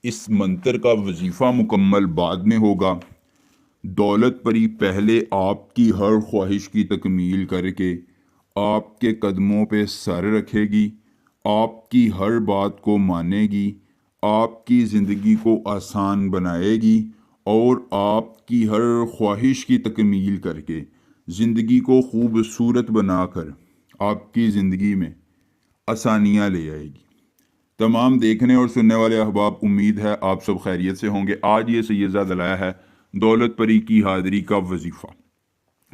इस मंत्र का वजीफ़ा मुकम्मल बाद में होगा। दौलत परी पहले आपकी हर ख्वाहिश की तकमील करके आपके कदमों पे सर रखेगी, आपकी हर बात को मानेगी, आपकी ज़िंदगी को आसान बनाएगी और आपकी हर ख्वाहिश की तकमील करके ज़िंदगी को खूबसूरत बनाकर आपकी ज़िंदगी में आसानियाँ ले आएगी। तमाम देखने और सुनने वाले अहबाब, उम्मीद है आप सब खैरियत से होंगे। आज ये सैयदा लाया है दौलत परी की हाज़िरी का वजीफ़ा।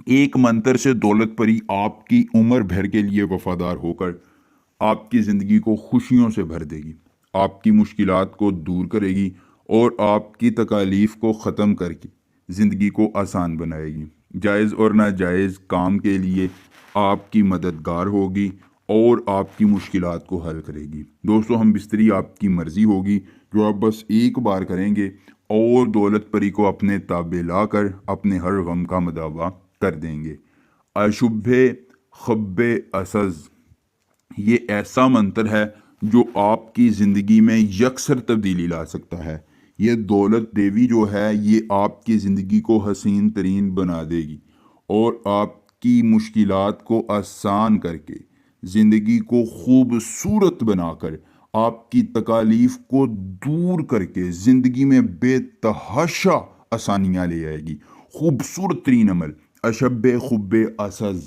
एक मंत्र से दौलत परी आपकी उम्र भर के लिए वफादार होकर आपकी ज़िंदगी को खुशियों से भर देगी, आपकी मुश्किलात को दूर करेगी और आपकी तकालीफ को ख़त्म करके ज़िंदगी को आसान बनाएगी। जायज़ और नाजायज़ काम के लिए आपकी मददगार होगी और आपकी मुश्किलात को हल करेगी। दोस्तों, हम बिस्तरी आपकी मर्ज़ी होगी जो आप बस एक बार करेंगे और दौलत परी को अपने ताबे लाकर अपने हर गम का मदावा कर देंगे। अशुभे खब्बे असज़, ये ऐसा मंत्र है जो आपकी ज़िंदगी में यकसर तब्दीली ला सकता है। ये दौलत देवी जो है ये आपकी ज़िंदगी को हसीन तरीन बना देगी और आपकी मुश्किलात को आसान करके ज़िंदगी को खूबसूरत बनाकर आपकी तकालीफ को दूर करके ज़िंदगी में बेतहाशा आसानियाँ ले आएगी। खूबसूरत तरीन अमल अशब्बे खुब्बे असज़,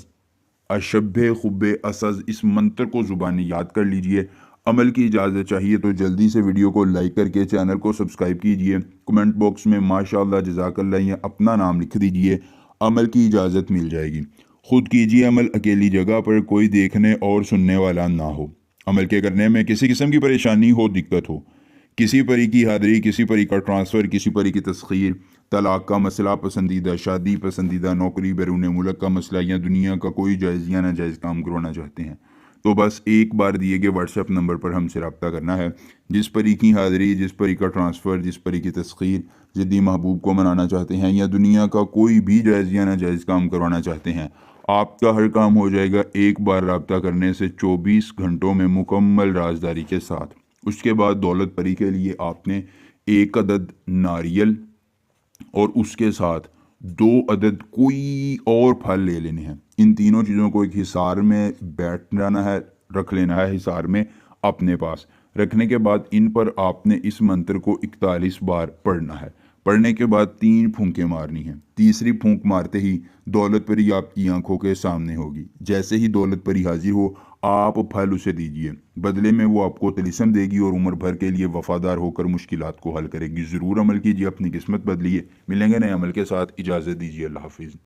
अशब्बे खुब्बे असज़, इस मंत्र को ज़ुबानी याद कर लीजिए। अमल की इजाज़त चाहिए तो जल्दी से वीडियो को लाइक करके चैनल को सब्सक्राइब कीजिए। कमेंट बॉक्स में माशाअल्लाह जज़ाकल्लाह या अपना नाम लिख दीजिए, अमल की इजाज़त मिल जाएगी। खुद कीजिए अमल, अकेली जगह पर कोई देखने और सुनने वाला ना हो। अमल के करने में किसी किस्म की परेशानी हो, दिक्कत हो, किसी परी की हाज़िरी, किसी परी का ट्रांसफ़र, किसी परी की तस्खीर, तलाक का मसला, पसंदीदा शादी, पसंदीदा नौकरी, बैरून मुल्क का मसला या दुनिया का कोई जायज़ या नाजायज़ काम करवाना चाहते हैं तो बस एक बार दिए गए व्हाट्सएप नंबर पर हमसे रब्ता करना है। जिस परी की हाज़िरी, जिस परी का ट्रांसफ़र, जिस परी की तस्खीर, ज़िद्दी महबूब को मनाना चाहते हैं या दुनिया का कोई भी जायज़ या नाजायज़ काम करवाना चाहते हैं, आपका हर काम हो जाएगा एक बार रब्ता करने से 24 घंटों में मुकम्मल राजदारी के साथ। उसके बाद दौलत परी के लिए आपने एक अदद नारियल और उसके साथ 2 अदद कोई और फल ले लेने हैं। इन तीनों चीज़ों को एक हिसार में बैठ जाना है, रख लेना है हिसार में अपने पास। रखने के बाद इन पर आपने इस मंत्र को 41 बार पढ़ना है। पढ़ने के बाद 3 फूंकें मारनी हैं। तीसरी फूंक मारते ही दौलत परी आपकी आंखों के सामने होगी। जैसे ही दौलत परी हाजिर हो आप फल उसे दीजिए, बदले में वो आपको तिलिस्म देगी और उम्र भर के लिए वफादार होकर मुश्किलात को हल करेगी। ज़रूर अमल कीजिए, अपनी किस्मत बदलिए। मिलेंगे नए अमल के साथ, इजाज़त दीजिए, अल्लाह हाफिज़।